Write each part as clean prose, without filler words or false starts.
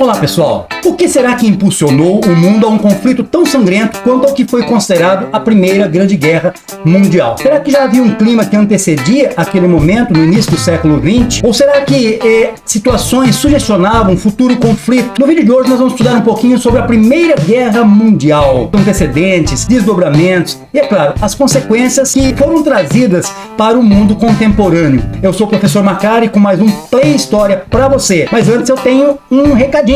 Olá pessoal, o que será que impulsionou o mundo a um conflito tão sangrento quanto ao que foi considerado a Primeira Grande Guerra Mundial? Será que já havia um clima que antecedia aquele momento no início do século XX? Ou será que situações sugestionavam um futuro conflito? No vídeo de hoje nós vamos estudar um pouquinho sobre a Primeira Guerra Mundial, antecedentes, desdobramentos e, é claro, as consequências que foram trazidas para o mundo contemporâneo. Eu sou o professor Macari com mais um Play História para você, mas antes eu tenho um recadinho.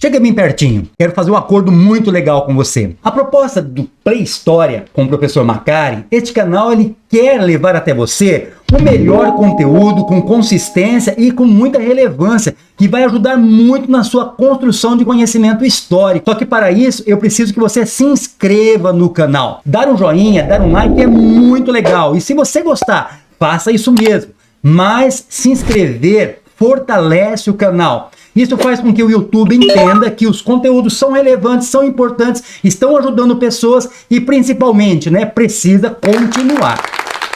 Chega bem pertinho, quero fazer um acordo muito legal com você. A proposta do Play História com o professor Macari, este canal ele quer levar até você o melhor conteúdo com consistência e com muita relevância, que vai ajudar muito na sua construção de conhecimento histórico. Só que para isso eu preciso que você se inscreva no canal. Dar um joinha, dar um like é muito legal. E se você gostar, faça isso mesmo. Mas se inscrever fortalece o canal. Isso faz com que o YouTube entenda que os conteúdos são relevantes, são importantes, estão ajudando pessoas e principalmente, precisa continuar.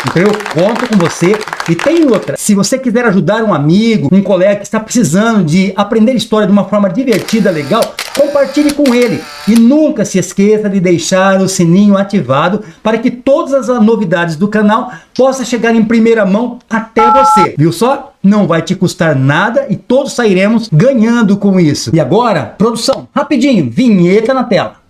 Então eu conto com você. E tem outra, se você quiser ajudar um amigo, um colega que está precisando de aprender história de uma forma divertida, legal, compartilhe com ele. E nunca se esqueça de deixar o sininho ativado para que todas as novidades do canal possam chegar em primeira mão até você. Viu só? Não vai te custar nada e todos sairemos ganhando com isso. E agora, produção, rapidinho, vinheta na tela.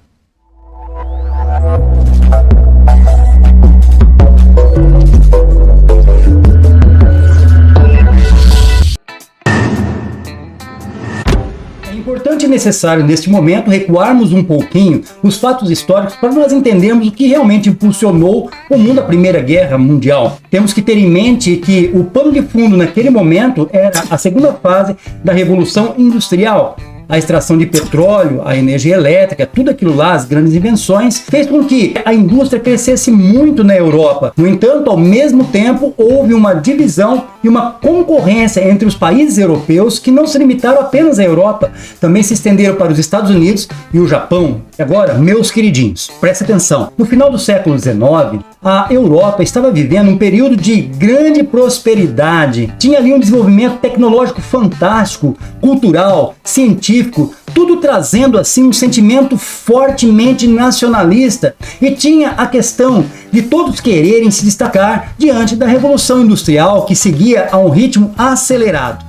É importante e necessário, neste momento, recuarmos um pouquinho os fatos históricos para nós entendermos o que realmente impulsionou o mundo à Primeira Guerra Mundial. Temos que ter em mente que o pano de fundo naquele momento era a segunda fase da Revolução Industrial. A extração de petróleo, a energia elétrica, tudo aquilo lá, as grandes invenções, fez com que a indústria crescesse muito na Europa. No entanto, ao mesmo tempo, houve uma divisão e uma concorrência entre os países europeus que não se limitaram apenas à Europa, também se estenderam para os Estados Unidos e o Japão. E agora, meus queridinhos, presta atenção. No final do século XIX, a Europa estava vivendo um período de grande prosperidade. Tinha ali um desenvolvimento tecnológico fantástico, cultural, científico, tudo trazendo assim um sentimento fortemente nacionalista. E tinha a questão de todos quererem se destacar diante da Revolução Industrial, que seguia a um ritmo acelerado.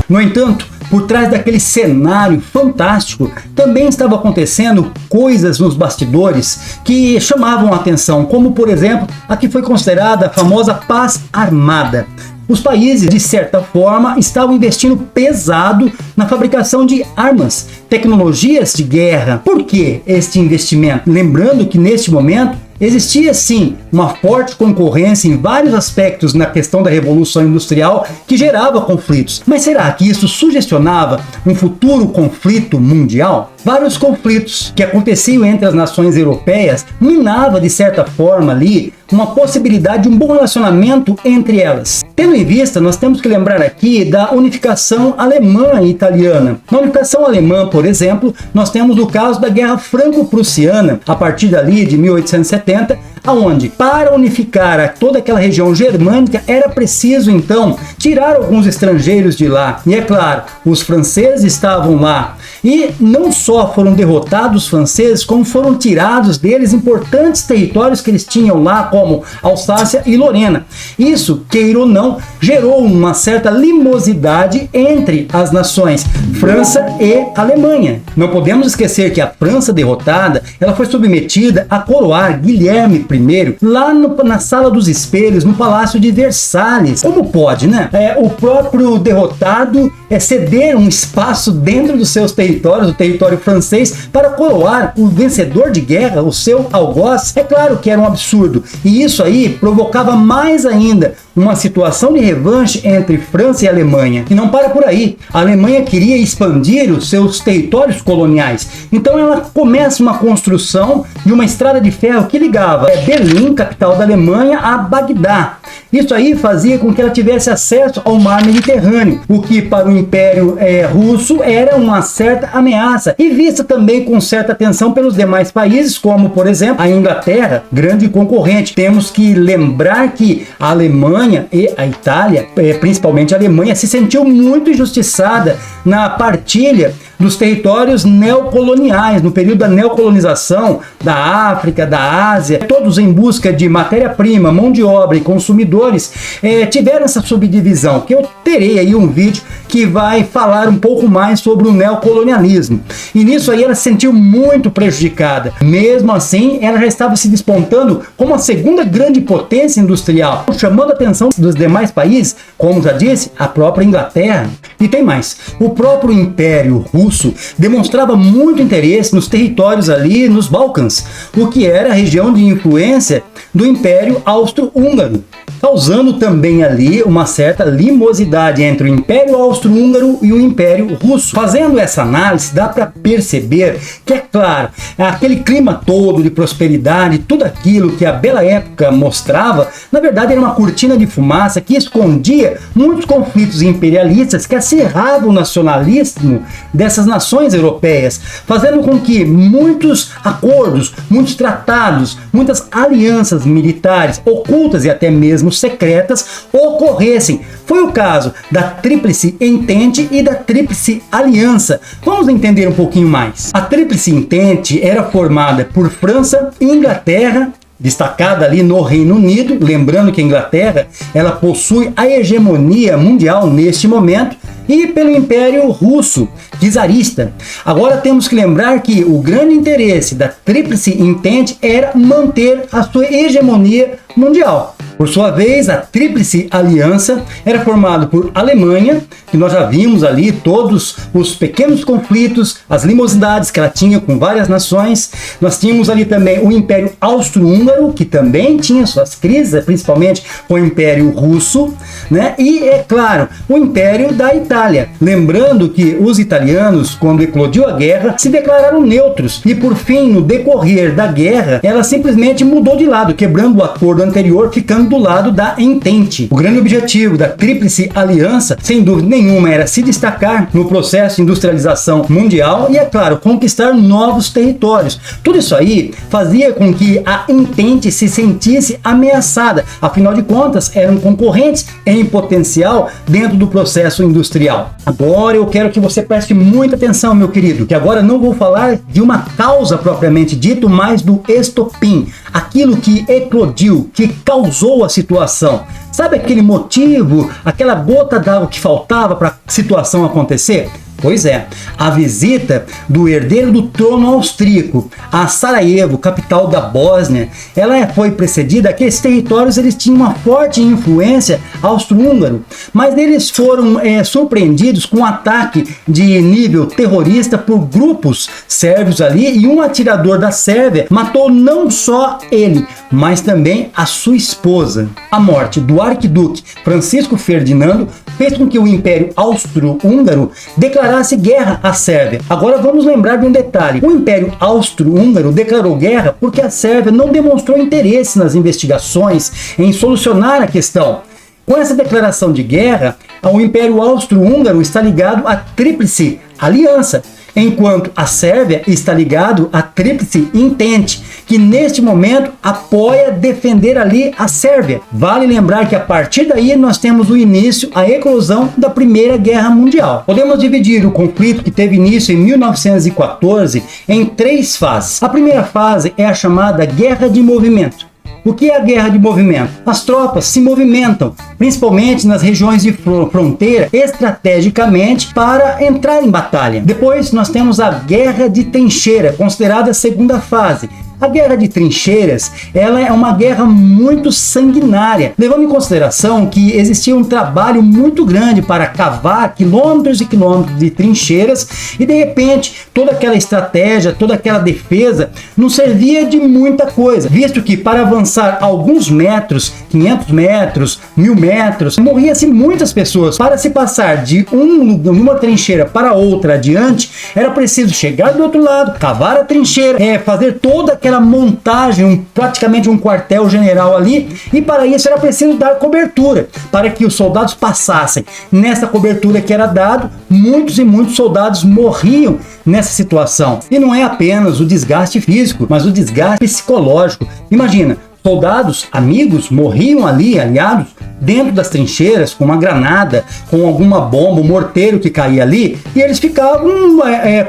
No entanto, por trás daquele cenário fantástico, também estavam acontecendo coisas nos bastidores que chamavam a atenção, como por exemplo, a que foi considerada a famosa paz armada. Os países, de certa forma, estavam investindo pesado na fabricação de armas, tecnologias de guerra. Por que este investimento? Lembrando que neste momento existia sim uma forte concorrência em vários aspectos na questão da Revolução Industrial que gerava conflitos. Mas será que isso sugestionava um futuro conflito mundial? Vários conflitos que aconteciam entre as nações europeias minava de certa forma ali uma possibilidade de um bom relacionamento entre elas. Tendo em vista, nós temos que lembrar aqui da unificação alemã e italiana. Na unificação alemã, por exemplo, nós temos o caso da Guerra Franco-Prussiana, a partir dali de 1870, aonde para unificar toda aquela região germânica era preciso então tirar alguns estrangeiros de lá. E é claro, os franceses estavam lá. E não só foram derrotados os franceses, como foram tirados deles importantes territórios que eles tinham lá, como Alsácia e Lorena. Isso, queira ou não, gerou uma certa limosidade entre as nações França e Alemanha. Não podemos esquecer que a França derrotada, ela foi submetida a coroar Guilherme I lá na Sala dos Espelhos, no Palácio de Versalhes. Como pode, o próprio derrotado ceder um espaço dentro dos seus territórios, o território francês, para coroar o vencedor de guerra, o seu algoz? É claro que era um absurdo. E isso aí provocava mais ainda uma situação de revanche entre França e Alemanha. E não para por aí. A Alemanha queria expandir os seus territórios coloniais. Então ela começa uma construção de uma estrada de ferro que ligava Berlim, capital da Alemanha, a Bagdá. Isso aí fazia com que ela tivesse acesso ao mar Mediterrâneo, o que para o Império Russo era uma certa ameaça e vista também com certa atenção pelos demais países, como, por exemplo, a Inglaterra, grande concorrente. Temos que lembrar que a Alemanha e a Itália, principalmente a Alemanha, se sentiu muito injustiçada na partilha dos territórios neocoloniais, no período da neocolonização da África, da Ásia, todos em busca de matéria-prima, mão de obra e consumidores, tiveram essa subdivisão, que eu terei aí um vídeo que vai falar um pouco mais sobre o neocolonialismo. E nisso aí ela se sentiu muito prejudicada. Mesmo assim, ela já estava se despontando como a segunda grande potência industrial, chamando a atenção dos demais países, como já disse, a própria Inglaterra. E tem mais, o próprio Império Russo demonstrava muito interesse nos territórios ali nos Balcãs, o que era a região de influência do Império Austro-Húngaro, causando também ali uma certa limosidade entre o Império Austro-Húngaro e o Império Russo. Fazendo essa análise, dá para perceber que, é claro, aquele clima todo de prosperidade, tudo aquilo que a bela época mostrava, na verdade era uma cortina de fumaça que escondia muitos conflitos imperialistas que acirravam o nacionalismo dessas nações europeias, fazendo com que muitos acordos, muitos tratados, muitas alianças militares ocultas e até mesmo secretas ocorressem. Foi o caso da Tríplice Entente e da Tríplice Aliança. Vamos entender um pouquinho mais. A Tríplice Entente era formada por França, Inglaterra, destacada ali no Reino Unido, lembrando que a Inglaterra ela possui a hegemonia mundial neste momento, e pelo Império Russo, czarista. Agora temos que lembrar que o grande interesse da Tríplice Entente era manter a sua hegemonia mundial. Por sua vez, a Tríplice Aliança era formada por Alemanha, que nós já vimos ali todos os pequenos conflitos, as limosidades que ela tinha com várias nações. Nós tínhamos ali também o Império Austro-Húngaro, que também tinha suas crises, principalmente com o Império Russo, né? E, é claro, o Império da Itália. Lembrando que os italianos, quando eclodiu a guerra, se declararam neutros e, por fim, no decorrer da guerra, ela simplesmente mudou de lado, quebrando o acordo anterior, ficando do lado da Entente. O grande objetivo da Tríplice Aliança, sem dúvida nenhuma, era se destacar no processo de industrialização mundial e, é claro, conquistar novos territórios. Tudo isso aí fazia com que a Entente se sentisse ameaçada. Afinal de contas, eram concorrentes em potencial dentro do processo industrial. Agora eu quero que você preste muita atenção, meu querido, que agora não vou falar de uma causa propriamente dito, mas do estopim, aquilo que eclodiu, que causou a situação. Sabe aquele motivo, aquela gota d'água que faltava para a situação acontecer? Pois é, a visita do herdeiro do trono austríaco a Sarajevo, capital da Bósnia, ela foi precedida. Aqueles territórios eles tinham uma forte influência austro-húngaro, mas eles foram surpreendidos com um ataque de nível terrorista por grupos sérvios ali, e um atirador da Sérvia matou não só ele, mas também a sua esposa. A morte do arquiduque Francisco Ferdinando fez com que o Império Austro-Húngaro declarasse guerra à Sérvia. Agora vamos lembrar de um detalhe. O Império Austro-Húngaro declarou guerra porque a Sérvia não demonstrou interesse nas investigações em solucionar a questão. Com essa declaração de guerra, o Império Austro-Húngaro está ligado à Tríplice Aliança, enquanto a Sérvia está ligado à Tríplice Entente, que neste momento apoia defender ali a Sérvia. Vale lembrar que a partir daí nós temos o início, a eclosão da Primeira Guerra Mundial. Podemos dividir o conflito que teve início em 1914 em 3 fases. A primeira fase é a chamada Guerra de Movimento. O que é a guerra de movimento? As tropas se movimentam, principalmente nas regiões de fronteira, estrategicamente para entrar em batalha. Depois nós temos a guerra de trincheira, considerada a segunda fase. A guerra de trincheiras, ela é uma guerra muito sanguinária, levando em consideração que existia um trabalho muito grande para cavar quilômetros e quilômetros de trincheiras, e de repente toda aquela estratégia, toda aquela defesa não servia de muita coisa, visto que para avançar alguns metros, 500 metros, 1000 metros, morria-se muitas pessoas. Para se passar de uma trincheira para outra adiante, era preciso chegar do outro lado, cavar a trincheira, fazer toda aquela aquela montagem, praticamente um quartel-general ali, e para isso era preciso dar cobertura, para que os soldados passassem. Nessa cobertura que era dado, muitos e muitos soldados morriam nessa situação. E não é apenas o desgaste físico, mas o desgaste psicológico. Imagina, soldados, amigos, morriam ali, aliados, dentro das trincheiras, com uma granada, com alguma bomba, um morteiro que caía ali, e eles ficavam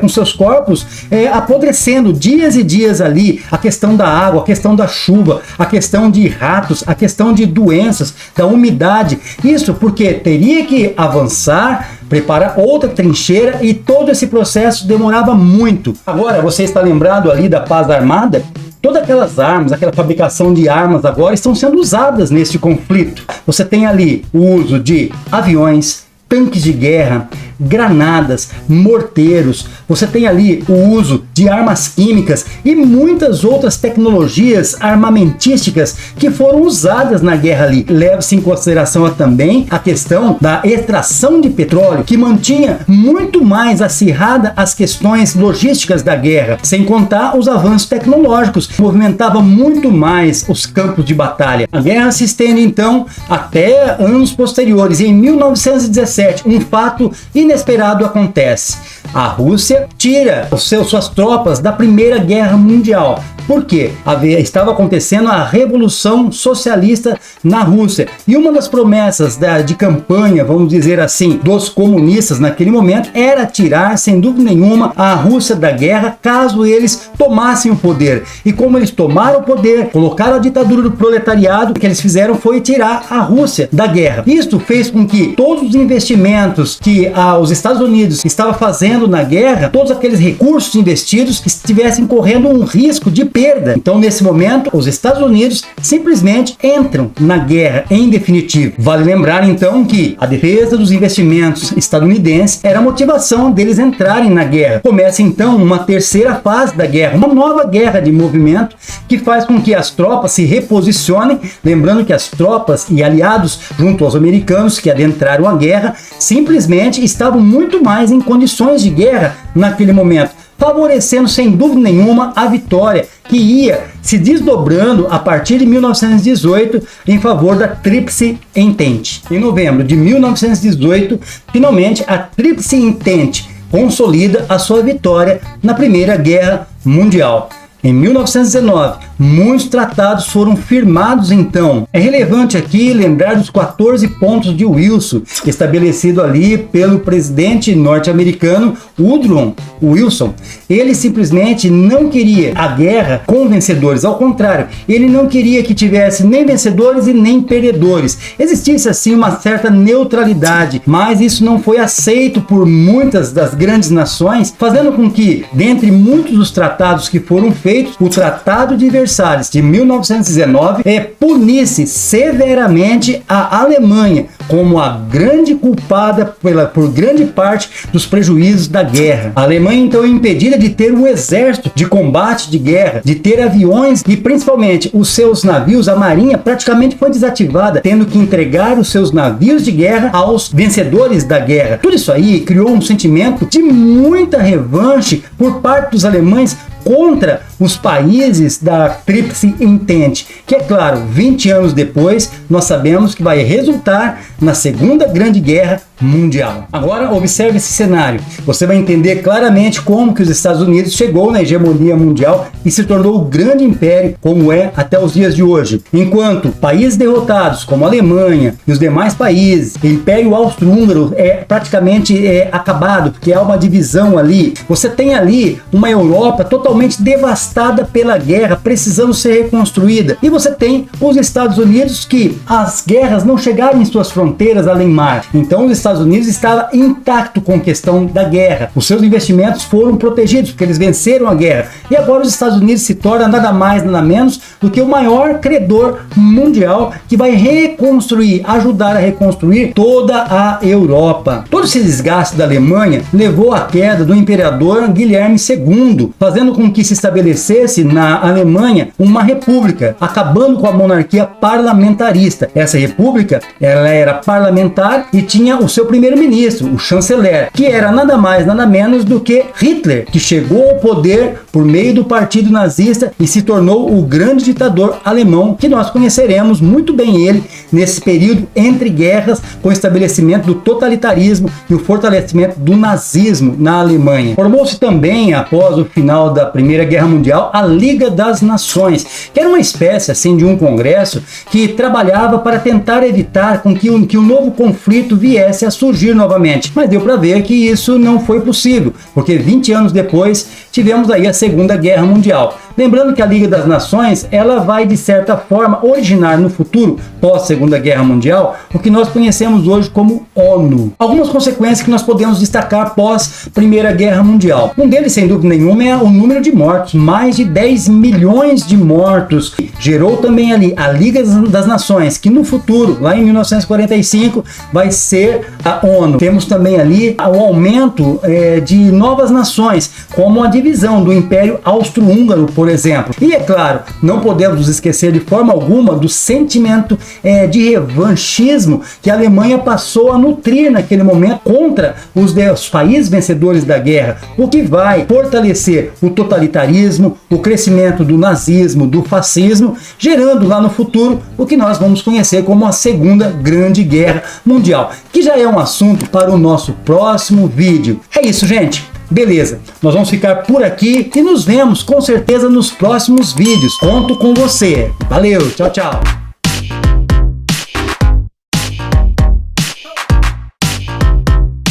com seus corpos apodrecendo dias e dias ali. A questão da água, a questão da chuva, a questão de ratos, a questão de doenças, da umidade. Isso porque teria que avançar, preparar outra trincheira, e todo esse processo demorava muito. Agora, você está lembrado ali da paz armada? Todas aquelas armas, aquela fabricação de armas agora estão sendo usadas neste conflito. Você tem ali o uso de aviões, tanques de guerra, granadas, morteiros, você tem ali o uso de armas químicas e muitas outras tecnologias armamentísticas que foram usadas na guerra ali. Leva-se em consideração também a questão da extração de petróleo, que mantinha muito mais acirrada as questões logísticas da guerra, sem contar os avanços tecnológicos, que movimentava muito mais os campos de batalha. A guerra se estende então até anos posteriores. Em 1917, um fato inesperado acontece. A Rússia tira suas tropas da Primeira Guerra Mundial. Por quê? Estava acontecendo a Revolução Socialista na Rússia. E uma das promessas de campanha, vamos dizer assim, dos comunistas naquele momento era tirar, sem dúvida nenhuma, a Rússia da guerra caso eles tomassem o poder. E como eles tomaram o poder, colocaram a ditadura do proletariado, o que eles fizeram foi tirar a Rússia da guerra. Isto fez com que todos os investimentos que os Estados Unidos estava fazendo na guerra, todos aqueles recursos investidos estivessem correndo um risco de perda. Então, nesse momento, os Estados Unidos simplesmente entram na guerra em definitivo. Vale lembrar, então, que a defesa dos investimentos estadunidenses era a motivação deles entrarem na guerra. Começa, então, uma terceira fase da guerra, uma nova guerra de movimento que faz com que as tropas se reposicionem. Lembrando que as tropas e aliados junto aos americanos que adentraram a guerra simplesmente estavam muito mais em condições de guerra naquele momento, favorecendo sem dúvida nenhuma a vitória, que ia se desdobrando a partir de 1918 em favor da Tríplice Entente. Em novembro de 1918, finalmente a Tríplice Entente consolida a sua vitória na Primeira Guerra Mundial. Em 1919, muitos tratados foram firmados então. É relevante aqui lembrar dos 14 pontos de Wilson, estabelecido ali pelo presidente norte-americano Woodrow Wilson. Ele simplesmente não queria a guerra com vencedores, ao contrário, ele não queria que tivesse nem vencedores e nem perdedores. Existisse assim uma certa neutralidade, mas isso não foi aceito por muitas das grandes nações, fazendo com que, dentre muitos dos tratados que foram feitos, o Tratado de Versalhes de 1919 punisse severamente a Alemanha como a grande culpada por grande parte dos prejuízos da guerra. A Alemanha então é impedida de ter um exército de combate de guerra, de ter aviões e principalmente os seus navios. A marinha praticamente foi desativada, tendo que entregar os seus navios de guerra aos vencedores da guerra. Tudo isso aí criou um sentimento de muita revanche por parte dos alemães contra os países da Tríplice Entente, que é claro, 20 anos depois, nós sabemos que vai resultar na Segunda Grande Guerra Mundial. Agora observe esse cenário, você vai entender claramente como que os Estados Unidos chegou na hegemonia mundial e se tornou o grande império como é até os dias de hoje. Enquanto países derrotados como a Alemanha e os demais países, o Império Austro-Húngaro é praticamente acabado, porque há uma divisão ali. Você tem ali uma Europa totalmente devastada pela guerra, precisando ser reconstruída. E você tem os Estados Unidos que as guerras não chegaram em suas fronteiras além mar. Então os Estados Unidos estava intacto com a questão da guerra. Os seus investimentos foram protegidos porque eles venceram a guerra. E agora os Estados Unidos se torna nada mais, nada menos do que o maior credor mundial que vai reconstruir, ajudar a reconstruir toda a Europa. Todo esse desgaste da Alemanha levou à queda do imperador Guilherme II, fazendo com que se estabelecesse estabelecesse na Alemanha uma república, acabando com a monarquia parlamentarista. Essa república, ela era parlamentar e tinha o seu primeiro-ministro, o chanceler, que era nada mais, nada menos do que Hitler, que chegou ao poder por meio do partido nazista e se tornou o grande ditador alemão, que nós conheceremos muito bem ele nesse período entre guerras, com o estabelecimento do totalitarismo e o fortalecimento do nazismo na Alemanha. Formou-se também, após o final da Primeira Guerra Mundial, a Liga das Nações, que era uma espécie assim de um congresso que trabalhava para tentar evitar com que um novo conflito viesse a surgir novamente. Mas deu para ver que isso não foi possível, porque 20 anos depois tivemos aí a Segunda Guerra Mundial. Lembrando que a Liga das Nações, ela vai de certa forma originar no futuro, pós Segunda Guerra Mundial, o que nós conhecemos hoje como ONU. Algumas consequências que nós podemos destacar pós Primeira Guerra Mundial. Um deles, sem dúvida nenhuma, é o número de mortos. Mais de 10 milhões de mortos. Gerou também ali a Liga das Nações, que no futuro, lá em 1945, vai ser a ONU. Temos também ali o aumento de novas nações, como a divisão do Império Austro-Húngaro, por exemplo. E é claro, não podemos nos esquecer de forma alguma do sentimento de revanchismo que a Alemanha passou a nutrir naquele momento contra os países vencedores da guerra, o que vai fortalecer o totalitarismo, o crescimento do nazismo, do fascismo, gerando lá no futuro o que nós vamos conhecer como a Segunda Grande Guerra Mundial, que já é um assunto para o nosso próximo vídeo. É isso, gente. Beleza, nós vamos ficar por aqui e nos vemos com certeza nos próximos vídeos. Conto com você. Valeu, tchau, tchau.